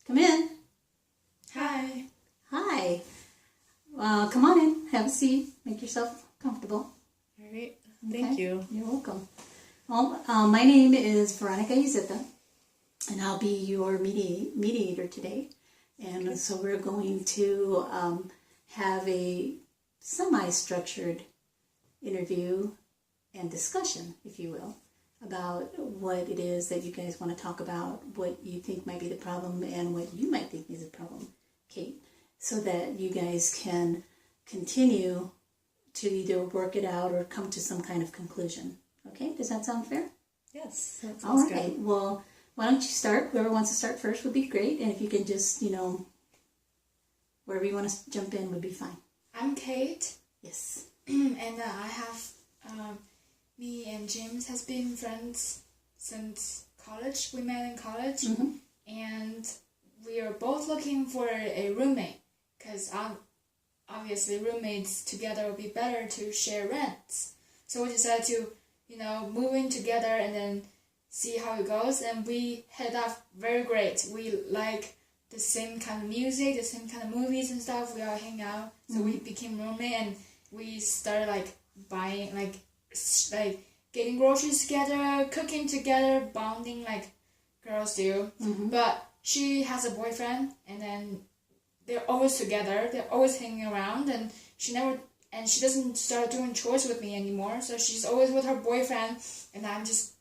Come in. Hi. Hi. Come on in. Have a seat. Make yourself comfortable. All right. Thank you. You're welcome. Well, my name is Veronica Izeta, and I'll be your mediator today. And so we're going to have a semi-structured interview and discussion, if you will, about what it is that you guys want to talk about, what you think might be the problem, and what you might think is the problem, Kate, so that you guys can continue to either work it out or come to some kind of conclusion. Okay? Does that sound fair? Yes. That sounds All right. good. Well, why don't you start? Whoever wants to start first would be great. And if you can just, wherever you want to jump in would be fine. I'm Kate. Yes. And I have, me and James has been friends since college. We met in college. Mm-hmm. And we are both looking for a roommate. Because obviously roommates together would be better to share rents. So we decided to, move in together and then see how it goes. And we hit off very great. We like the same kind of music, the same kind of movies and stuff. We all hang out. So we became roommate and we started buying, getting groceries together, cooking together, bonding like girls do. Mm-hmm. But she has a boyfriend and then they're always together. They're always hanging around and she doesn't start doing chores with me anymore. So she's always with her boyfriend and I just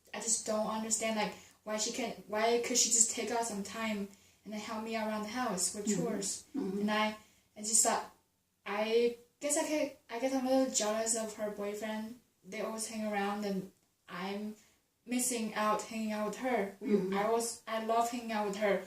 don't understand why could she just take out some time and then help me around the house with chores. Mm-hmm. And I just thought, I guess I'm a little jealous of her boyfriend. They always hang around and I'm missing out hanging out with her. I love hanging out with her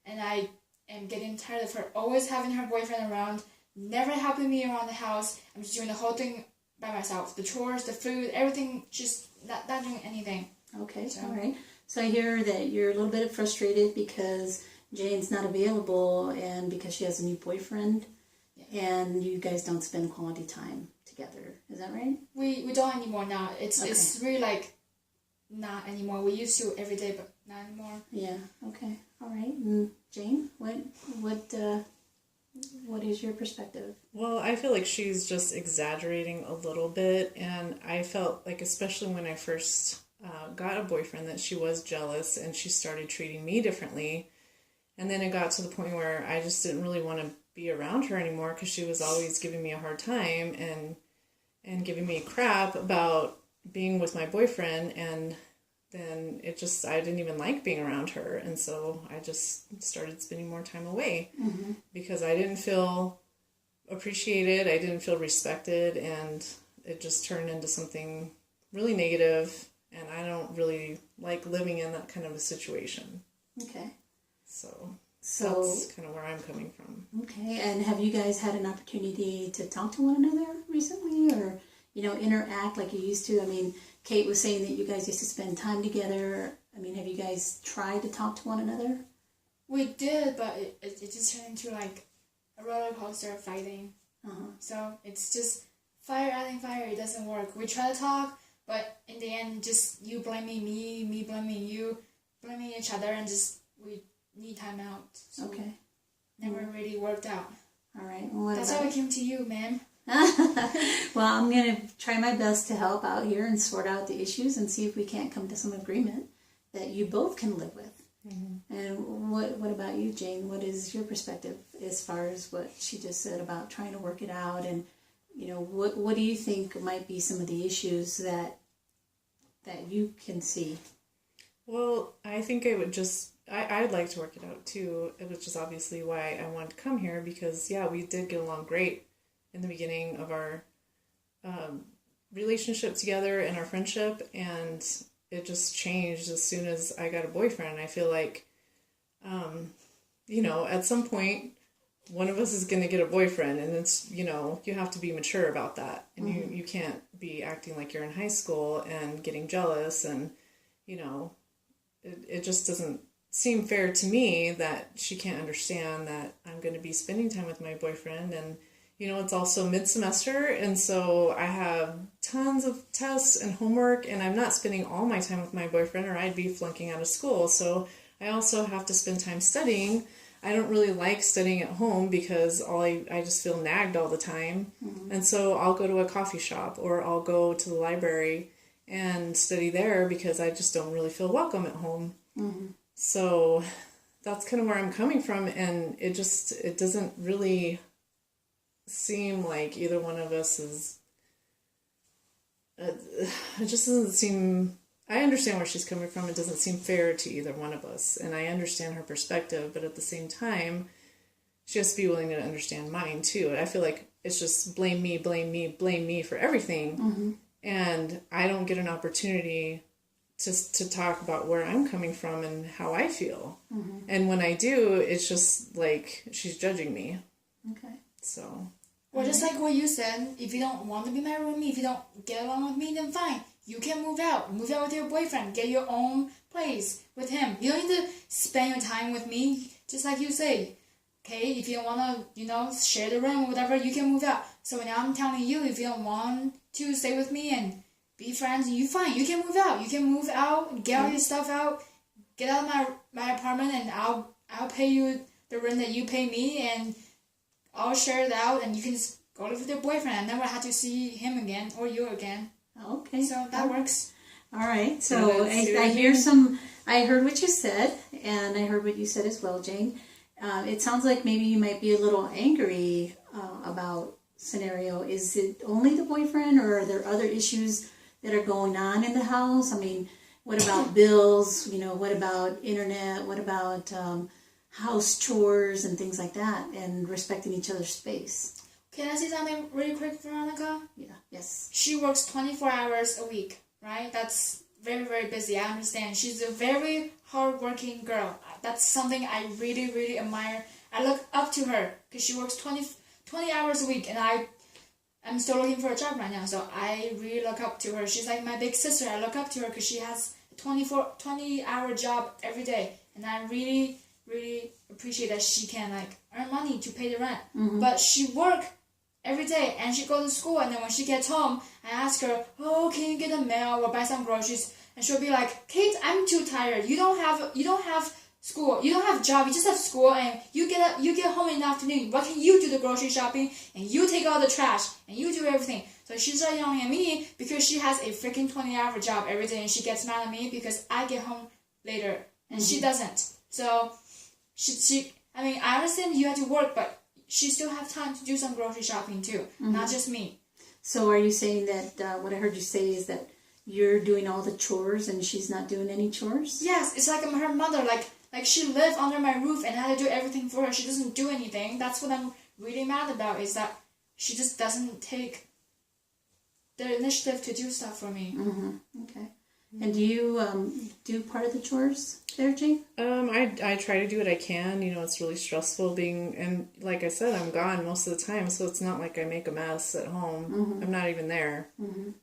and I am getting tired of her always having her boyfriend around, never helping me around the house. I'm just doing the whole thing by myself. The chores, the food, everything, just not doing anything. Okay, so. All right. So I hear that you're a little bit frustrated because Jane's not available and because she has a new boyfriend, and you guys don't spend quality time together. Is that right? We don't anymore now. It's really not anymore. We used to every day, but not anymore. Yeah. Okay. All right. And Jane, what is your perspective? Well, I feel like she's just exaggerating a little bit, and I felt like, especially when I first got a boyfriend, that she was jealous and she started treating me differently. And then it got to the point where I just didn't really want to be around her anymore because she was always giving me a hard time and giving me crap about being with my boyfriend. And then I didn't even like being around her. And so I just started spending more time away because I didn't feel appreciated. I didn't feel respected. And it just turned into something really negative. And I don't really like living in that kind of a situation. Okay. So that's kind of where I'm coming from. Okay, and have you guys had an opportunity to talk to one another recently or, interact like you used to? I mean, Kate was saying that you guys used to spend time together. I mean, have you guys tried to talk to one another? We did, but it just turned into a roller coaster of fighting. So it's just fire adding fire. It doesn't work. We try to talk, but in the end, just you blaming me blaming you, blaming each other, and just we need time out. So okay. Never really worked out. All right. Well, that's why we came to you, ma'am. Well, I'm going to try my best to help out here and sort out the issues and see if we can't come to some agreement that you both can live with. Mm-hmm. And what about you, Jane? What is your perspective as far as what she just said about trying to work it out? And, what do you think might be some of the issues that you can see? Well, I think I would I'd like to work it out too, which is obviously why I wanted to come here because, we did get along great in the beginning of our relationship together and our friendship, and it just changed as soon as I got a boyfriend. I feel like, at some point, one of us is going to get a boyfriend, and it's, you have to be mature about that, and you can't be acting like you're in high school and getting jealous, and, it just doesn't seem fair to me that she can't understand that I'm going to be spending time with my boyfriend. And, it's also mid-semester. And so I have tons of tests and homework and I'm not spending all my time with my boyfriend or I'd be flunking out of school. So I also have to spend time studying I don't really like studying at home because I just feel nagged all the time. And so I'll go to a coffee shop or I'll go to the library and study there because I just don't really feel welcome at home. So that's kind of where I'm coming from, and it doesn't really seem like either one of us is, it just doesn't seem, I understand where she's coming from. It doesn't seem fair to either one of us, and I understand her perspective, but at the same time, she has to be willing to understand mine too. I feel like it's just blame me, blame me, blame me for everything, and I don't get an opportunity to talk about where I'm coming from and how I feel. And when I do, it's just like she's judging me. Okay. So. Well, just like what you said, if you don't want to be my roomie, if you don't get along with me, then fine. You can move out. Move out with your boyfriend. Get your own place with him. You don't need to spend your time with me, just like you say. Okay, if you don't want to, share the room or whatever, you can move out. So now I'm telling you, if you don't want to stay with me and be friends, you fine. You can move out. You can move out, get all your stuff out, get out of my apartment, and I'll pay you the rent that you pay me, and I'll share it out, and you can just go live with your boyfriend and never have to see him again or you again. Okay. So that works. All right. So I heard what you said, and I heard what you said as well, Jane. It sounds like maybe you might be a little angry about scenario. Is it only the boyfriend, or are there other issues that are going on in the house? I mean, what about bills? What about internet? What about house chores and things like that, and respecting each other's space? Can I say something really quick, Veronica? Yeah. Yes. She works 24 hours a week, right? That's very, very busy. I understand. She's a very hardworking girl. That's something I really, really admire. I look up to her because she works 20 hours a week, and I'm still looking for a job right now, so I really look up to her. She's like my big sister. I look up to her because she has a 20-hour job every day, and I really, really appreciate that she can earn money to pay the rent. But she work every day, and she go to school, and then when she gets home, I ask her, "Oh, can you get a mail or buy some groceries?" And she'll be like, "Kate, I'm too tired. You don't have school. You don't have a job. You just have school, and you get home in the afternoon. Why can't you do the grocery shopping, and you take out the trash, and you do everything?" So she's yelling at me because she has a freaking 20-hour job every day, and she gets mad at me because I get home later, and she doesn't. So I understand you have to work, but she still have time to do some grocery shopping too, not just me. So are you saying that what I heard you say is that you're doing all the chores and she's not doing any chores? Yes, it's like I'm her mother. Like she lived under my roof and I had to do everything for her. She doesn't do anything. That's what I'm really mad about, is that she just doesn't take the initiative to do stuff for me. Okay. And do you do part of the chores there, Jane? I try to do what I can. It's really stressful and like I said, I'm gone most of the time, so it's not like I make a mess at home. I'm not even there.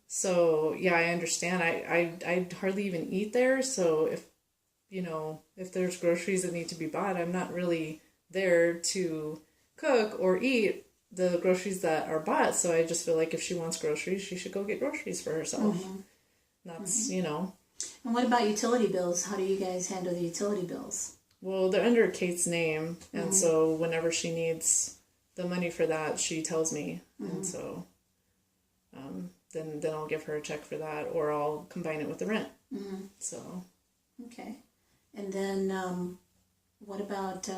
So yeah, I understand. I hardly even eat there, so if there's groceries that need to be bought, I'm not really there to cook or eat the groceries that are bought. So I just feel like if she wants groceries, she should go get groceries for herself. That's, And what about utility bills? How do you guys handle the utility bills? Well, they're under Kate's name, and so whenever she needs the money for that, she tells me, and so then I'll give her a check for that, or I'll combine it with the rent. So. Okay. And then what about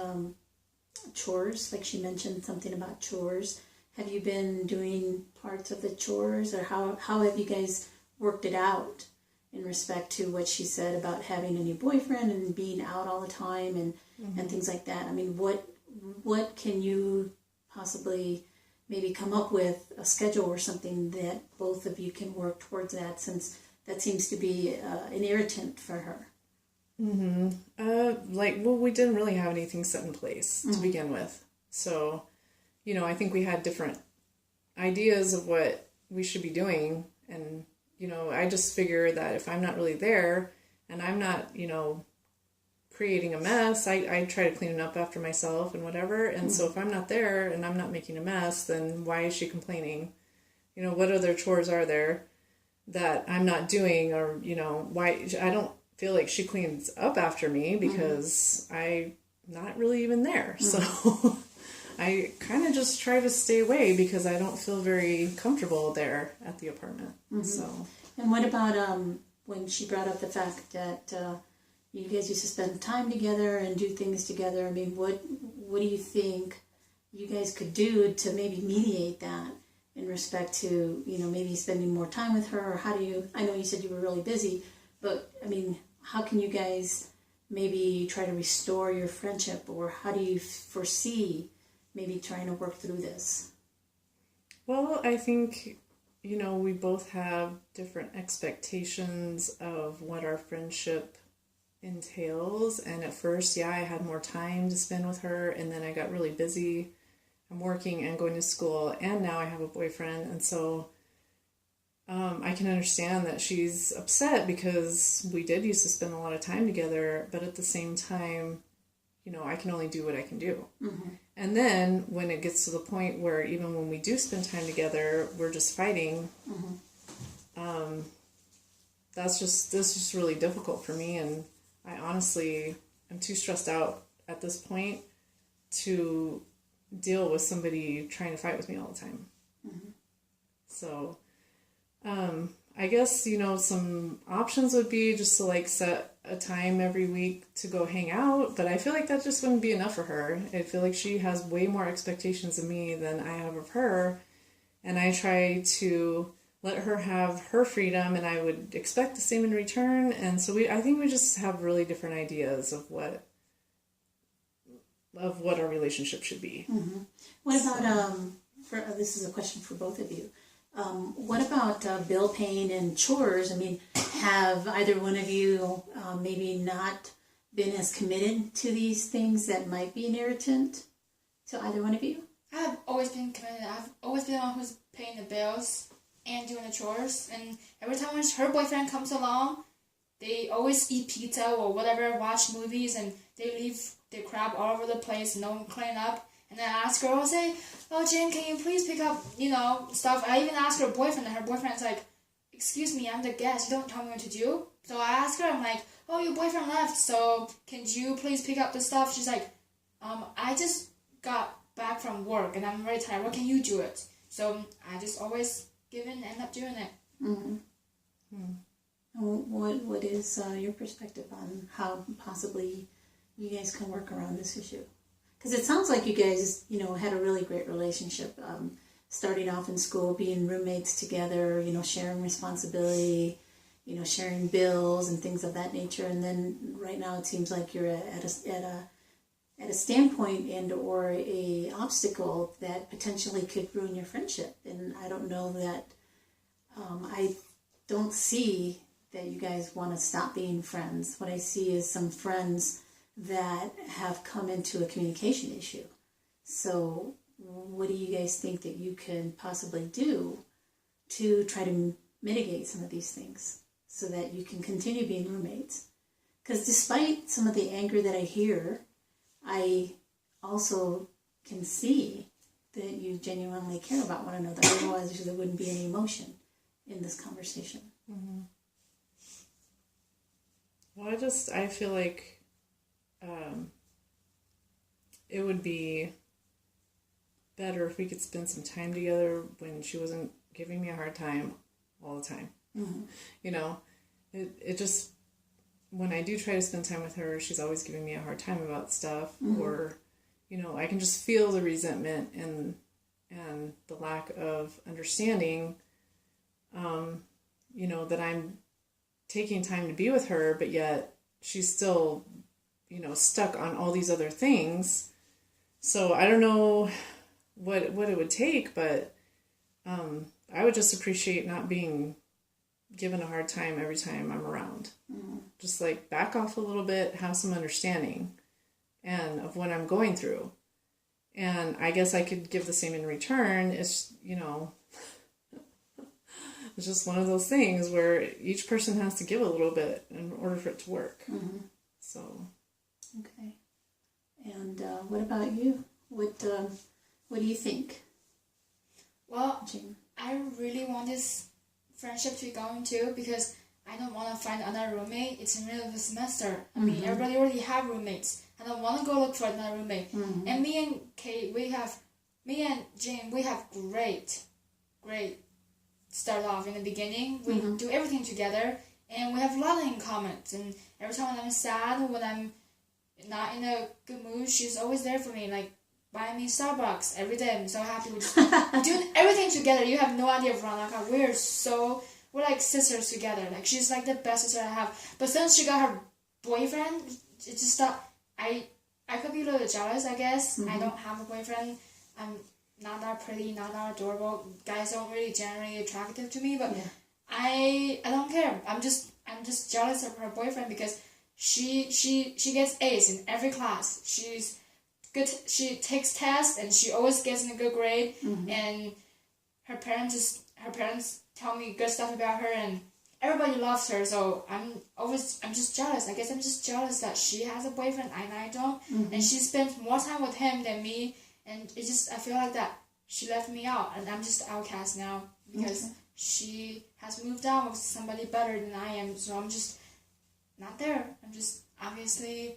chores? Like she mentioned something about chores. Have you been doing parts of the chores, or how have you guys worked it out in respect to what she said about having a new boyfriend and being out all the time and things like that? I mean, what can you possibly maybe come up with a schedule or something that both of you can work towards that, since that seems to be an irritant for her? We didn't really have anything set in place to begin with. So, I think we had different ideas of what we should be doing, and I just figure that if I'm not really there and I'm not, creating a mess, I try to clean it up after myself and whatever. And so if I'm not there and I'm not making a mess, then why is she complaining? What other chores are there that I'm not doing? Or, why? I don't feel like she cleans up after me because I not really even there. So I kind of just try to stay away because I don't feel very comfortable there at the apartment. So. And what about when she brought up the fact that you guys used to spend time together and do things together? I mean, what do you think you guys could do to maybe mediate that in respect to, maybe spending more time with her? Or how do you, I know you said you were really busy, but I mean, how can you guys maybe try to restore your friendship, or how do you foresee maybe trying to work through this? Well, I think, we both have different expectations of what our friendship entails. And at first, I had more time to spend with her, and then I got really busy. I'm working and going to school, and now I have a boyfriend, and so I can understand that she's upset because we did used to spend a lot of time together, but at the same time, I can only do what I can do. And then when it gets to the point where even when we do spend time together, we're just fighting, that's just really difficult for me, and I honestly am too stressed out at this point to deal with somebody trying to fight with me all the time. So I guess, some options would be just to set a time every week to go hang out, but I feel like that just wouldn't be enough for her. I feel like she has way more expectations of me than I have of her, and I try to let her have her freedom, and I would expect the same in return. And so I think we just have really different ideas of what our relationship should be. What about this is a question for both of you. What about bill paying and chores? I mean, have either one of you maybe not been as committed to these things that might be an irritant to either one of you? I've always been committed. I've always been the one who's paying the bills and doing the chores. And every time when her boyfriend comes along, they always eat pizza or whatever, watch movies, and they leave their crap all over the place, no one clean up. And then I ask her, I'll say, oh, Jen, can you please pick up, stuff? I even ask her boyfriend, and her boyfriend's like, excuse me, I'm the guest, you don't tell me what to do. So I ask her, I'm like, oh, your boyfriend left, so can you please pick up the stuff? She's like, I just got back from work, and I'm very tired, what can you do it? So I just always give in and end up doing it. What is your perspective on how possibly you guys can work around this issue? Because it sounds like you guys, had a really great relationship, starting off in school, being roommates together, sharing responsibility, sharing bills and things of that nature. And then right now it seems like you're at a standpoint and or a obstacle that potentially could ruin your friendship. And I don't know that, I don't see that you guys want to stop being friends. What I see is some friends that have come into a communication issue. So what do you guys think that you can possibly do to try to mitigate some of these things so that you can continue being roommates? Because despite some of the anger that I hear, I also can see that you genuinely care about one another. Otherwise, there wouldn't be any emotion in this conversation. Well, I feel like it would be better if we could spend some time together when she wasn't giving me a hard time all the time. It just, when I do try to spend time with her, she's always giving me a hard time about stuff, or, I can just feel the resentment and the lack of understanding, that I'm taking time to be with her, but yet she's still, stuck on all these other things. So I don't know what it would take, but I would just appreciate not being given a hard time every time I'm around. Just back off a little bit, have some understanding and of what I'm going through. And I guess I could give the same in return. It's, it's just one of those things where each person has to give a little bit in order for it to work. So. Okay. And what about you? What do you think? Well, Jane? I really want this friendship to be going too, because I don't want to find another roommate. It's in the middle of the semester. I mean, everybody already have roommates. I don't want to go look for another roommate. And me and Jane, we have great start off in the beginning. We do everything together, and we have a lot in common. And every time when I'm sad, when I'm not in a good mood, she's always there for me, like buying me Starbucks every day. I'm so happy. We're just doing everything together. You have no idea, Veronica. We're like sisters together. Like, she's like the best sister I have. But since she got her boyfriend, it just thought I could be a little jealous, I guess. I don't have a boyfriend. I'm not that pretty, not that adorable. Guys don't really generally attractive to me, but I don't care. I'm just jealous of her boyfriend because she gets A's in every class. She's good. She takes tests and she always gets in a good grade. And her parents tell me good stuff about her, and everybody loves her. So I'm just jealous. I guess I'm just jealous that she has a boyfriend and I don't, and she spends more time with him than me. And I feel like that she left me out, and I'm just outcast now because she has moved on with somebody better than I am. So I'm just not there. I'm just obviously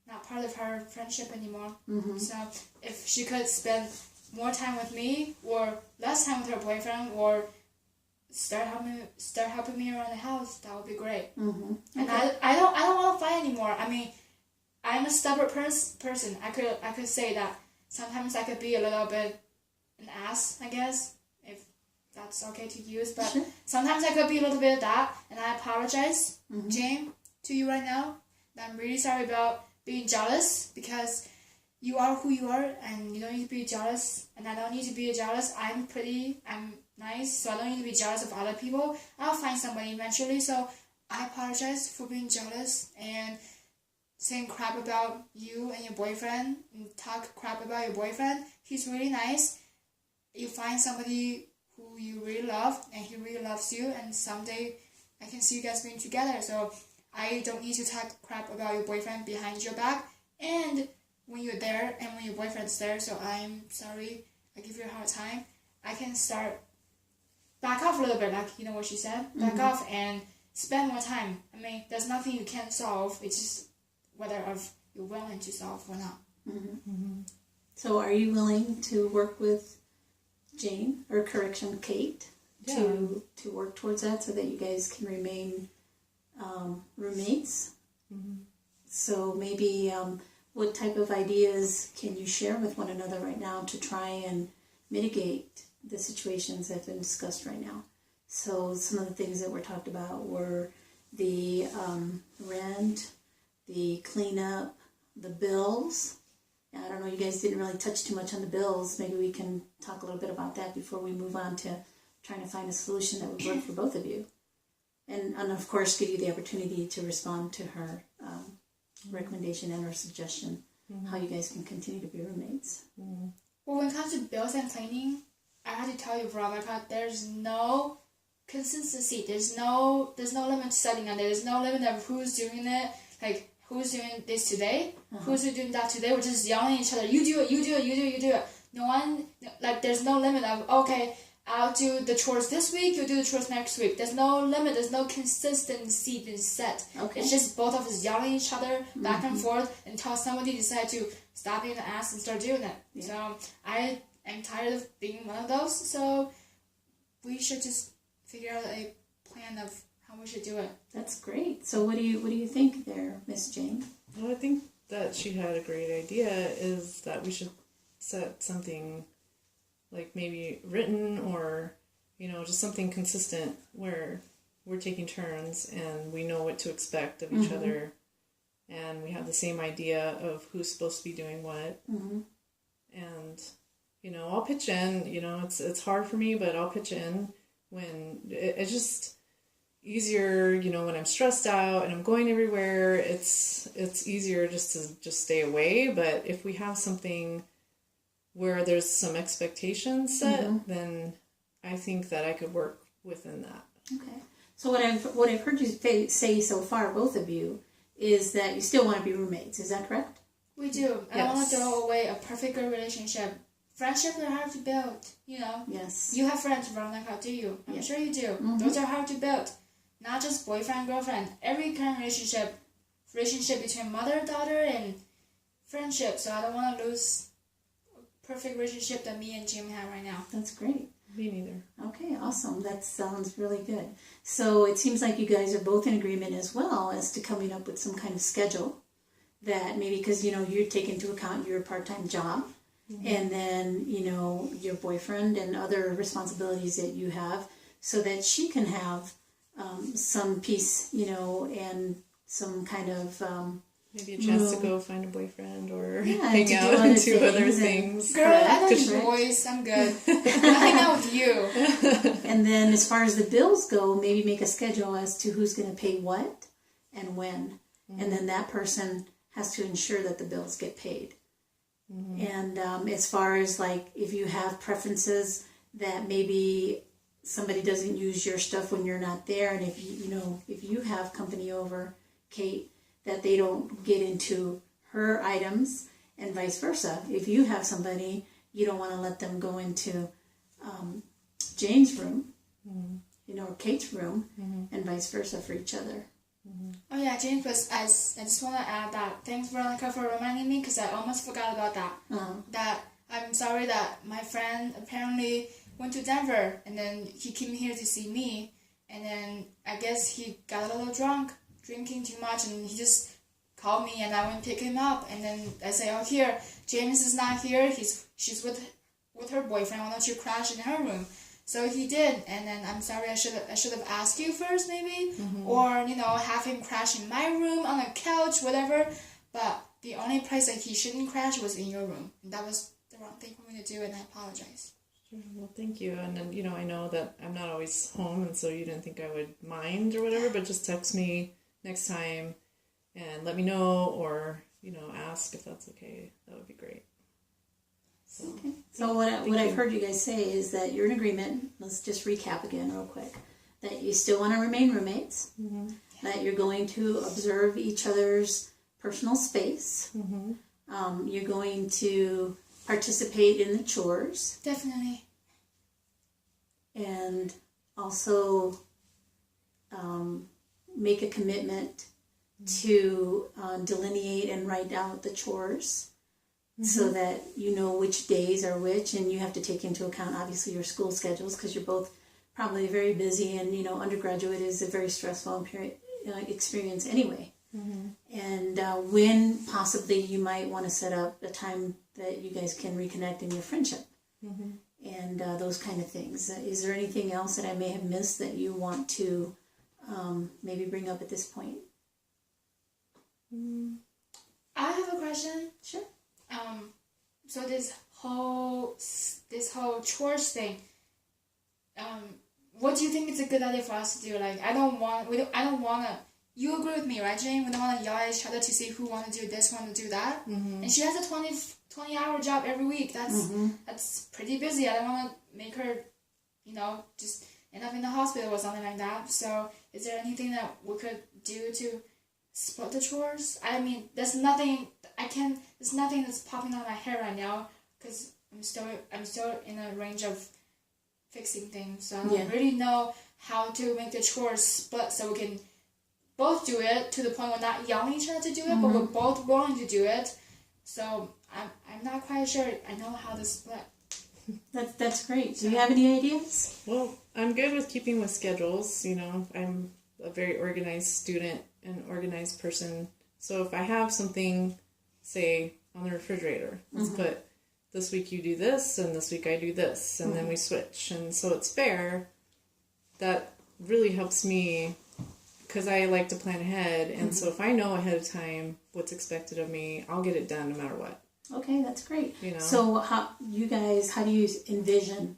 not part of her friendship anymore. So if she could spend more time with me or less time with her boyfriend or start helping me around the house, that would be great. And I don't want to fight anymore. I mean, I'm a stubborn person. I could say that sometimes I could be a little bit an ass, I guess, if that's okay to use. But sometimes I could be a little bit of that, and I apologize, Jane, to you right now. I'm really sorry about being jealous because you are who you are, and you don't need to be jealous, and I don't need to be jealous. I'm pretty, I'm nice, so I don't need to be jealous of other people. I'll find somebody eventually, so I apologize for being jealous and saying crap about you and your boyfriend, and talk crap about your boyfriend. He's really nice. You find somebody who you really love, and he really loves you, and someday I can see you guys being together. So I don't need to talk crap about your boyfriend behind your back, and when you're there and when your boyfriend's there, so I'm sorry, I give you a hard time, I can start back off a little bit, like, you know what she said, back off and spend more time. I mean, there's nothing you can't solve, it's just whether you're willing to solve or not. So are you willing to work with Jane, or correction, Kate, to work towards that so that you guys can remain roommates? So maybe what type of ideas can you share with one another right now to try and mitigate the situations that have been discussed right now? So some of the things that were talked about were the rent, the cleanup, the bills. I don't know, you guys didn't really touch too much on the bills. Maybe we can talk a little bit about that before we move on to trying to find a solution that would work for both of you. And of course, give you the opportunity to respond to her recommendation and her suggestion, how you guys can continue to be roommates. Well, when it comes to bills and cleaning, I have to tell you, Veronica, there's no consistency. There's no limit setting on it. There's no limit of who's doing it. Like, who's doing this today? Who's doing that today? We're just yelling at each other. You do it, you do it, you do it, you do it. No one, like, there's no limit of, okay, I'll do the chores this week, you'll do the chores next week. There's no limit, there's no consistency being set. Okay. It's just both of us yelling at each other back and forth until somebody decides to stop being an ass and start doing it. Yeah. So I am tired of being one of those, so we should just figure out a plan of how we should do it. That's great. So what do you think there, Miss Jane? Well, I think that she had a great idea, is that we should set something like maybe written or, you know, just something consistent where we're taking turns and we know what to expect of each other, and we have the same idea of who's supposed to be doing what. And, you know, I'll pitch in. You know, it's hard for me, but I'll pitch in when it's just easier, you know, when I'm stressed out and I'm going everywhere. It's easier just to stay away. But if we have something where there's some expectations set, then I think that I could work within that. Okay. So what I've heard you say so far, both of you, is that you still want to be roommates. Is that correct? We do. I don't want to throw away a perfect good relationship. Friendships are hard to build, you know. Yes. You have friends, Veronica, do you? I'm sure you do. Those are hard to build. Not just boyfriend, girlfriend. Every kind of relationship, relationship between mother and daughter and friendship. So I don't want to lose a perfect relationship that me and Jim have right now. That's great. Me neither. Okay, awesome. That sounds really good. So it seems like you guys are both in agreement as well as to coming up with some kind of schedule that maybe, because, you take into account your part-time job and then, your boyfriend and other responsibilities that you have, so that she can have some peace, and some kind of... maybe a chance to go find a boyfriend or Yeah, hang to do out other and do other things things. Girl, I don't need Correct. boys. I'm good. I'll hang out with you. And then as far as the bills go, maybe make a schedule as to who's going to pay what and when. And then that person has to ensure that the bills get paid. And as far as like if you have preferences that maybe somebody doesn't use your stuff when you're not there, and if if you have company over, Kate, that they don't get into her items, and vice versa. If you have somebody, you don't want to let them go into Jane's room, or Kate's room, and vice versa for each other. Oh yeah, James, but I just want to add that. Thanks, Veronica, for reminding me, because I almost forgot about that. That I'm sorry that my friend apparently went to Denver, and then he came here to see me, and then I guess he got a little drunk, drinking too much, and he just called me, and I went to pick him up, and then I say, oh, here, James is not here, she's with her boyfriend, why don't you crash in her room? So he did, and then I'm sorry, I should have asked you first, maybe, or have him crash in my room on a couch, whatever. But the only place that he shouldn't crash was in your room, and that was the wrong thing for me to do, and I apologize. Well, thank you. And then, I know that I'm not always home, and so you didn't think I would mind or whatever, but just text me next time and let me know, or, ask if that's okay. That would be great. So, Okay. So what I've heard you guys say is that you're in agreement. Let's just recap again real quick. That you still want to remain roommates. That you're going to observe each other's personal space. You're going to participate in the chores. Definitely. And also make a commitment to delineate and write out the chores. So that you know which days are which, and you have to take into account obviously your school schedules, because you're both probably very busy, and undergraduate is a very stressful experience anyway. And when possibly you might want to set up a time that you guys can reconnect in your friendship, and those kind of things. Is there anything else that I may have missed that you want to maybe bring up at this point? I have a question. Sure. So this whole chores thing, what do you think is a good idea for us to do? Like, I don't want to, you agree with me, right, Jane? We don't want to yell at each other to see who want to do this, want to do that. And she has a 20-hour job every week. That's pretty busy. I don't want to make her, just end up in the hospital or something like that. So is there anything that we could do to split the chores? I mean, there's nothing that's popping out of my head right now, because I'm still in a range of fixing things. So I don't really know how to make the chores split so we can both do it to the point we're not yelling at each other to do it, but we're both willing to do it. So I'm not quite sure I know how to split. That's great. Do you have any ideas? Well, I'm good with keeping with schedules. I'm a very organized student and organized person. So if I have something, say, on the refrigerator, let's put, this week you do this, and this week I do this, and then we switch. And so it's fair. That really helps me, because I like to plan ahead. And so if I know ahead of time what's expected of me, I'll get it done no matter what. Okay, that's great. So how do you envision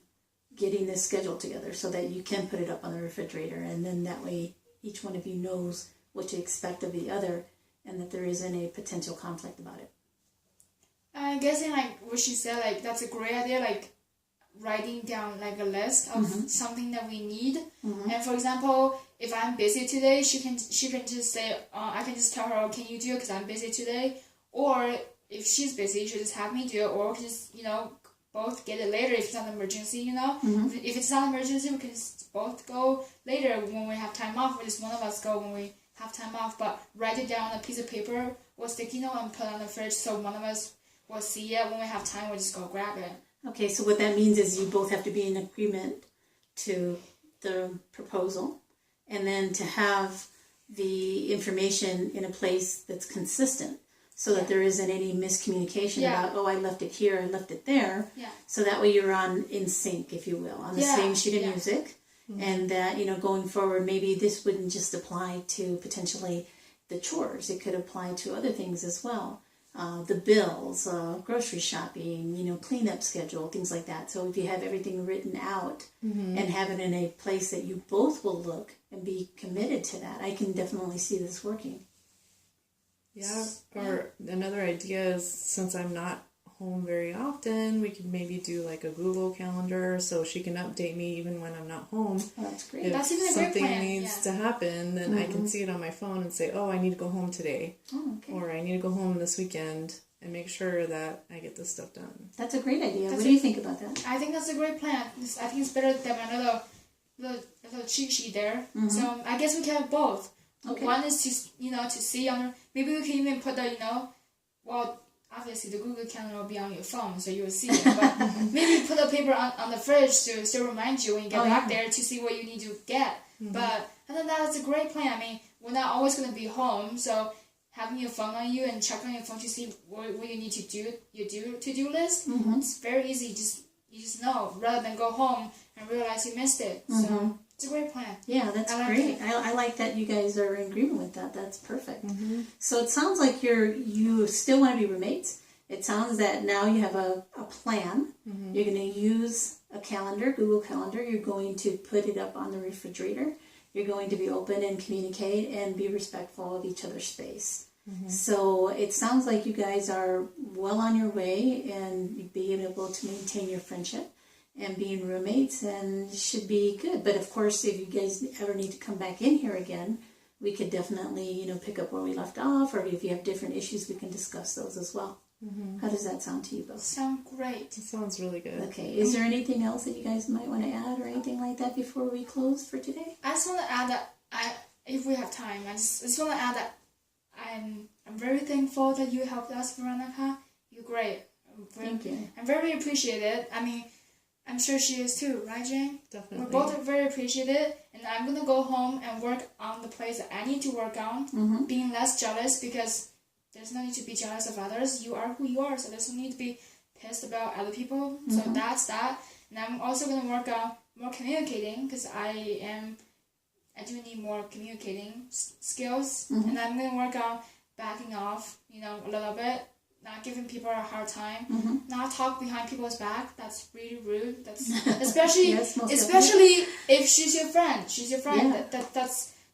getting this schedule together so that you can put it up on the refrigerator, and then that way each one of you knows what to expect of the other, and that there isn't a potential conflict about it? I'm guessing, like what she said, like that's a great idea, like writing down like a list of something that we need. And for example, if I'm busy today, she can just say, I can just tell her, oh, can you do it because I'm busy today? Or if she's busy, she'll just have me do it, or we can just, both get it later if it's not an emergency, If it's not an emergency, we can just both go later when we have time off, or just one of us go when we have time off, but write it down on a piece of paper or sticky note and put it on the fridge so one of us will see it. When we have time, we'll just go grab it. Okay, so what that means is you both have to be in agreement to the proposal, and then to have the information in a place that's consistent, so that there isn't any miscommunication about, oh, I left it here, I left it there. Yeah. So that way you're in sync, if you will, on the same sheet of music. And that, going forward, maybe this wouldn't just apply to potentially the chores. It could apply to other things as well. The bills, grocery shopping, cleanup schedule, things like that. So if you have everything written out and have it in a place that you both will look and be committed to that, I can definitely see this working. Yeah, or another idea is, since I'm not home very often, we could maybe do like a Google Calendar so she can update me even when I'm not home. Oh, that's great. If That's even a great something plan. needs to happen, then I can see it on my phone and say, oh, I need to go home today. Oh, okay. Or I need to go home this weekend, and make sure that I get this stuff done. That's a great idea. What do you think about that? I think that's a great plan. I think it's better than another little cheat sheet there. So I guess we can have both. Okay. One is to see on. Maybe we can even put well, obviously the Google Calendar will be on your phone, so you will see it. But maybe put a paper on the fridge to still remind you when you get back there to see what you need to get. But other than that, it's a great plan. I mean, we're not always going to be home, so having your phone on you and checking on your phone to see what you need to do, your to-do list, it's very easy. You just know, rather than go home and realize you missed it. So it's a great plan. Yeah, that's great. I like that you guys are in agreement with that. That's perfect. So it sounds like you still want to be roommates. It sounds that now you have a plan. You're going to use a calendar, Google Calendar. You're going to put it up on the refrigerator. You're going to be open and communicate and be respectful of each other's space. So it sounds like you guys are well on your way and being able to maintain your friendship and being roommates, and should be good. But of course, if you guys ever need to come back in here again, we could definitely, pick up where we left off, or if you have different issues, we can discuss those as well. How does that sound to you both? Sound great. It sounds really good. Okay, is there anything else that you guys might want to add or anything like that before we close for today? I just want to add that if we have time, I just want to add that I'm very thankful that you helped us, Veronica. You're great. Thank you. I'm very appreciated. I mean, I'm sure she is too, right, Jane? Definitely. We're both very appreciative, and I'm gonna go home and work on the place that I need to work on, being less jealous, because there's no need to be jealous of others. You are who you are, so there's no need to be pissed about other people. So that's that. And I'm also gonna work on more communicating, because I do need more communicating skills, and I'm gonna work on backing off, a little bit. Not giving people a hard time, not talk behind people's back. That's really rude. That's especially Yes, especially if she's your friend. She's your friend. Yeah.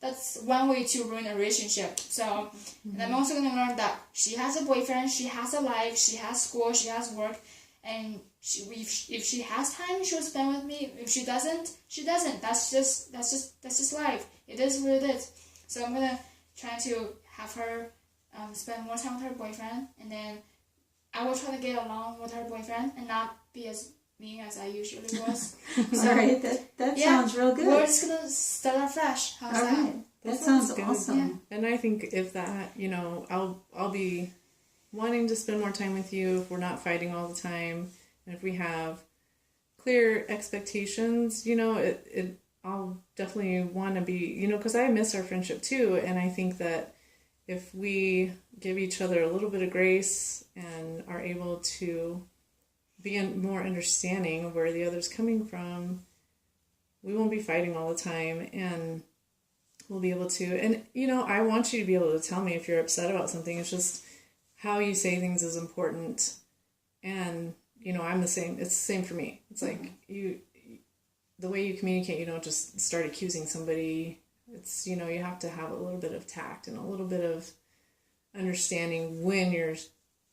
That's one way to ruin a relationship. So, and I'm also gonna learn that she has a boyfriend, she has a life, she has school, she has work, and if she has time, she'll spend with me. If she doesn't, she doesn't. That's just life. It is what it is. So I'm gonna try to have her spend more time with her boyfriend, and then I will try to get along with her boyfriend and not be as mean as I usually was. So, all right, that sounds real good. We're just gonna start fresh. How's All that? right, that sounds good. awesome. Yeah. And I think if that, I'll be wanting to spend more time with you if we're not fighting all the time, and if we have clear expectations, I'll definitely want to be, because I miss our friendship too, and I think that if we give each other a little bit of grace and are able to be more understanding of where the other's coming from, we won't be fighting all the time, and we'll be able to. And, I want you to be able to tell me if you're upset about something. It's just how you say things is important. And, I'm the same. It's the same for me. It's like the way you communicate, you don't just start accusing somebody. It's, you have to have a little bit of tact and a little bit of understanding when you're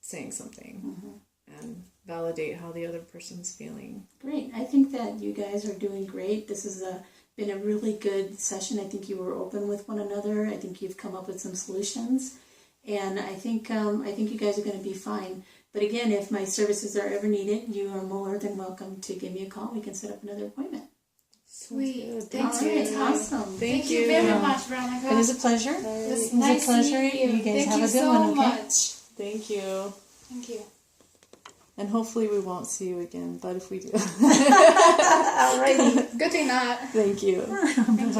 saying something and validate how the other person's feeling. Great. I think that you guys are doing great. This has been a really good session. I think you were open with one another. I think you've come up with some solutions, and I think you guys are going to be fine. But again, if my services are ever needed, you are more than welcome to give me a call. We can set up another appointment. Sweet. good. Thank All you. right, awesome. Thank you very much, Veronica. It was a pleasure. It was It was nice a pleasure. meeting you. You guys Thank have you a good so one, okay? much. Thank you. Thank you. And hopefully we won't see you again, but if we do. Alrighty. Good thing not. Thank you. Thank you.